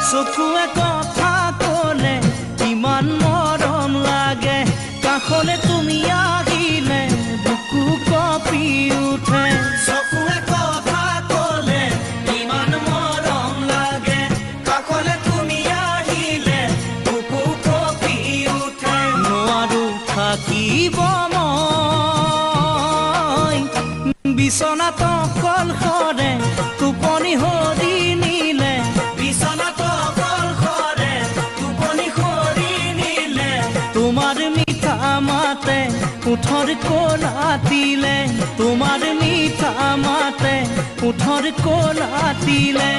চকুৱে কথা ক'লে ইমান মৰম লাগে, কাষলে তুমি আহিলে বুকু কঁপি উঠে। চকুৱে কথা ক'লে ইমান মৰম লাগে, কাষলে তুমি আহিলে বুকু কঁপি উঠে। নোৱাৰো থাকিব মই বিচনাত অকলশৰে, টোপনি সৰি নিলে বিচনাত অকলশৰে, টোপনি সৰি নিলে তোমাৰ মিঠা মাতে ওঠৰ কোলাতিলে, তোমাৰ মিঠা মাতে ওঠৰ কোলাতিলে।